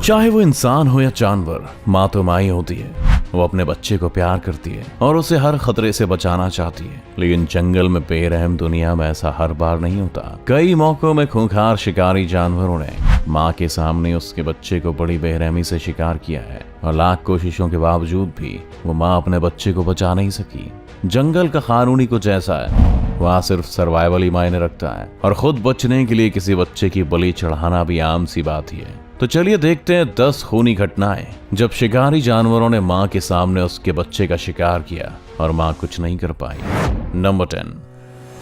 चाहे वो इंसान हो या जानवर, माँ तो माँ ही होती है। वो अपने बच्चे को प्यार करती है और उसे हर खतरे से बचाना चाहती है। लेकिन जंगल में बेरहम दुनिया में ऐसा हर बार नहीं होता। कई मौकों में खूंखार शिकारी जानवरों ने माँ के सामने उसके बच्चे को बड़ी बेरहमी से शिकार किया है और लाख कोशिशों के बावजूद भी वो माँ अपने बच्चे को बचा नहीं सकी। जंगल का कानूनी कुछ ऐसा है, वहाँ सिर्फ सर्वाइवल ही मायने रखता है और खुद बचने के लिए किसी बच्चे की बलि चढ़ाना भी आम सी बात ही है। तो चलिए देखते हैं 10 खूनी घटनाएं जब शिकारी जानवरों ने माँ के सामने उसके बच्चे का शिकार किया और माँ कुछ नहीं कर पाई। नंबर 10,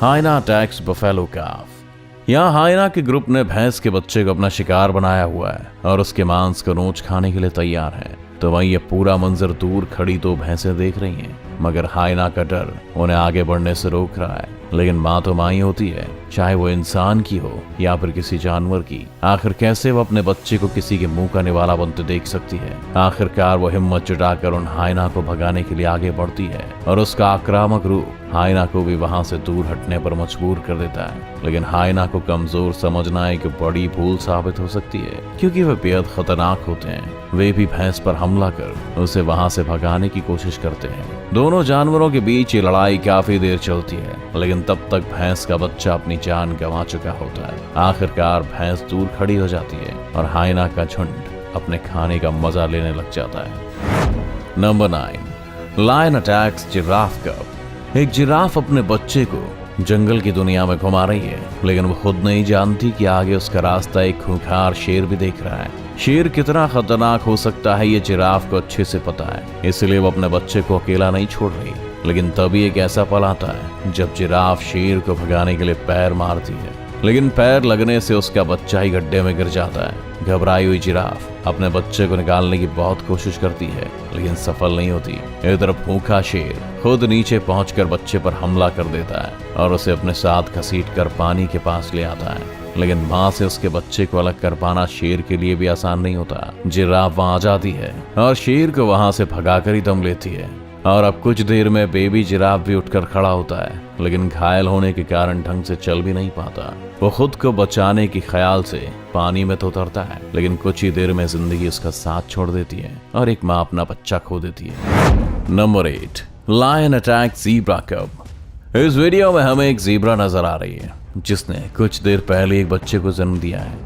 हाइना अटैक्स बफेलो काफ। यहाँ हाइना के ग्रुप ने भैंस के बच्चे को अपना शिकार बनाया हुआ है और उसके मांस को नोच खाने के लिए तैयार है। तो वहीं ये पूरा मंजर दूर खड़ी 2 भैंसें देख रही हैं, मगर हाइना का डर उन्हें आगे बढ़ने से रोक रहा है। लेकिन माँ तो माँ ही होती है, चाहे वो इंसान की हो या फिर किसी जानवर की। आखिर कैसे वो अपने बच्चे को किसी के मुंह का निवाला बनते देख सकती है। आखिरकार वो हिम्मत जुटाकर उन हाइना को भगाने के लिए आगे बढ़ती है और उसका आक्रामक रूप हाइना को भी वहां से दूर हटने पर मजबूर कर देता है। लेकिन हाइना को कमजोर समझना एक बड़ी भूल साबित हो सकती है, क्योंकि वे बेहद खतरनाक होते हैं। वे भी भैंस पर हमला कर उसे वहां से भगाने की कोशिश करते हैं। दोनों जानवरों के बीच ये लड़ाई काफी देर चलती है, लेकिन तब तक भैंस का बच्चा अपनी जान गंवा चुका होता है। आखिरकार भैंस दूर खड़ी हो जाती है और हाइना का झुंड अपने खाने का मजा लेने लग जाता है। नंबर 9, लायन अटैक्स जिराफ कब। एक जिराफ अपने बच्चे को जंगल की दुनिया में घुमा रही है, लेकिन वो खुद नहीं जानती कि आगे उसका रास्ता एक खूंखार शेर भी देख रहा है। शेर कितना खतरनाक हो सकता है ये जिराफ को अच्छे से पता है, इसलिए वो अपने बच्चे को अकेला नहीं छोड़ रही। लेकिन तभी एक ऐसा पल आता है जब जिराफ शेर को भगाने के लिए पैर मारती है, लेकिन पैर लगने से उसका बच्चा ही गड्ढे में गिर जाता है। घबराई हुई जिराफ अपने बच्चे को निकालने की बहुत कोशिश करती है, लेकिन सफल नहीं होती। इधर भूखा शेर खुद नीचे पहुंचकर बच्चे पर हमला कर देता है और उसे अपने साथ घसीटकर पानी के पास ले आता है। लेकिन माँ से उसके बच्चे को अलग कर पाना शेर के लिए भी आसान नहीं होता। जिराफ वहां आ जाती है और शेर को वहां से भगाकर ही दम लेती है और अब कुछ देर में बेबी जिराफ भी उठकर खड़ा होता है, लेकिन घायल होने के कारण ढंग से चल भी नहीं पाता। वो खुद को बचाने के ख्याल से पानी में तो उतरता है, लेकिन कुछ ही देर में जिंदगी उसका साथ छोड़ देती है और एक माँ अपना बच्चा खो देती है। नंबर 8, लायन अटैक ज़ीब्रा कब। इस वीडियो में हमें एक ज़ीब्रा नजर आ रही है जिसने कुछ देर पहले एक बच्चे को जन्म दिया है।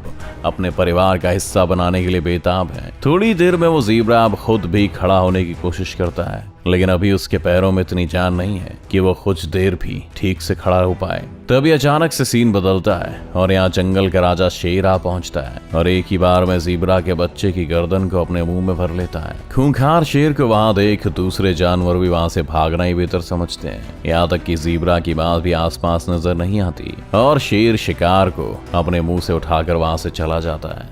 अपने परिवार का हिस्सा बनाने के लिए बेताब है। थोड़ी देर में वो ज़ीब्रा अब खुद भी खड़ा होने की कोशिश करता है, लेकिन अभी उसके पैरों में इतनी जान नहीं है कि वो कुछ देर भी ठीक से खड़ा हो पाए। तभी अचानक से सीन बदलता है और यहाँ जंगल का राजा शेर आ पहुंचता है और एक ही बार में ज़ीब्रा के बच्चे की गर्दन को अपने मुंह में भर लेता है। खूंखार शेर को वहां देख दूसरे जानवर भी वहां से भागना ही बेहतर समझते हैं। यहाँ तक कि ज़ीब्रा की बात भी आसपास नजर नहीं आती और शेर शिकार को अपने मुंह से उठाकर वहां से चला जाता है।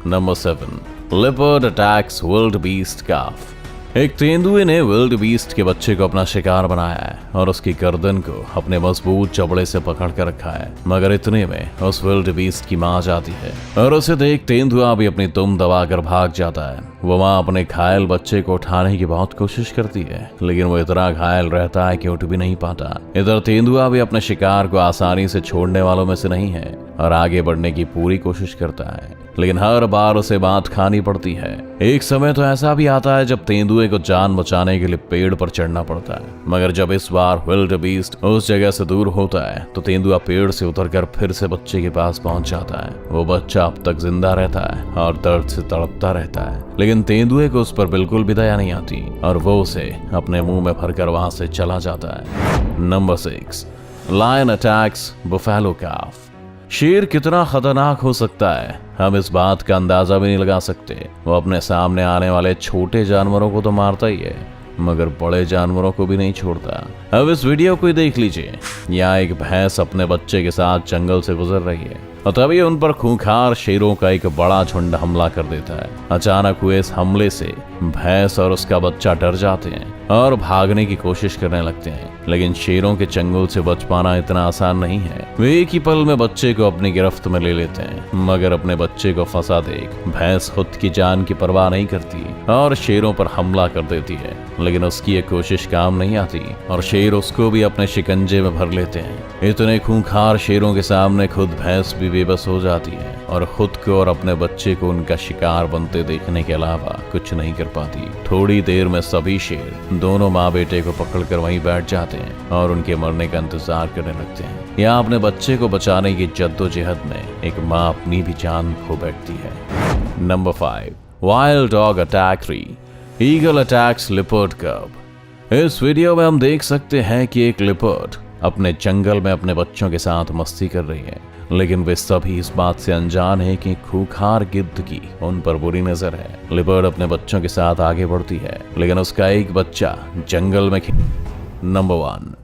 Number 7, leopard attacks wild beast calf. एक तेंदुए ने विल्ड बीस्ट के बच्चे को अपना शिकार बनाया है और उसकी गर्दन को अपने मजबूत चबड़े से पकड़ कर रखा है। मगर इतने में उस विल्ड बीस्ट की माँ जाती है और उसे देख तेंदुआ भी अपनी दुम दबाकर भाग जाता है। वो माँ अपने घायल बच्चे को उठाने की बहुत कोशिश करती है, लेकिन वो इतना घायल रहता है कि उठ भी नहीं पाता। इधर तेंदुआ भी अपने शिकार को आसानी से छोड़ने वालों में से नहीं है और आगे बढ़ने की पूरी कोशिश करता है, लेकिन हर बार उसे बात खानी पड़ती है। एक समय तो ऐसा भी आता है जब तेंदुए को जान बचाने के लिए पेड़ पर चढ़ना पड़ता है, मगर जब इस बार विल्ड बीस्ट उस जगह से दूर होता है तो तेंदुआ पेड़ से उतरकर फिर से बच्चे के पास पहुंच जाता है। वो बच्चा अब तक जिंदा रहता है और दर्द से तड़पता रहता है, लेकिन तेंदुए को उस पर बिल्कुल भी दया नहीं आती और वो उसे अपने मुंह में भरकर वहां से चला जाता है। नंबर 6, लायन अटैक्स बफेलो काफ। शेर कितना खतरनाक हो सकता है हम इस बात का अंदाजा भी नहीं लगा सकते। वो अपने सामने आने वाले छोटे जानवरों को तो मारता ही है, मगर बड़े जानवरों को भी नहीं छोड़ता। अब इस वीडियो को देख लीजिए। यहाँ एक भैंस अपने बच्चे के साथ जंगल से गुजर रही है और तभी उन पर खूंखार शेरों का एक बड़ा झुंड हमला कर देता है। अचानक हुए इस हमले से भैंस और उसका बच्चा डर जाते हैं और भागने की कोशिश करने लगते हैं, लेकिन शेरों के चंगुल से बच पाना इतना आसान नहीं है। वे एक ही पल में बच्चे को अपनी गिरफ्त में ले लेते हैं, मगर अपने बच्चे को फंसा देख भैंस खुद की जान की परवाह नहीं करती और शेरों पर हमला कर देती है। लेकिन उसकी ये कोशिश काम नहीं आती और शेर उसको भी अपने शिकंजे में भर लेते हैं। इतने खूंखार शेरों के सामने खुद भैंस भी बेबस हो जाती है और खुद को और अपने बच्चे को उनका शिकार बनते देखने के अलावा कुछ नहीं कर पाती। थोड़ी देर में सभी शेर दोनों माँ बेटे को पकड़कर वहीं बैठ जाते हैं और उनके मरने का इंतजार करने लगते हैं। यहाँ अपने बच्चे को बचाने की जद्दोजहद में एक माँ अपनी भी जान खो बैठती है। Number 5, wild dog attack 3, eagle attacks leopard कब। इस वीडियो में हम देख सकते हैं कि एक लिपर्ड अपने जंगल में अपने बच्चों के साथ मस्ती कर रही है, लेकिन वे सभी इस बात से अनजान है कि खूंखार गिद्ध की उन पर बुरी नजर है। लिपर्ड अपने बच्चों के साथ आगे बढ़ती है, लेकिन उसका एक बच्चा जंगल में नंबर 1,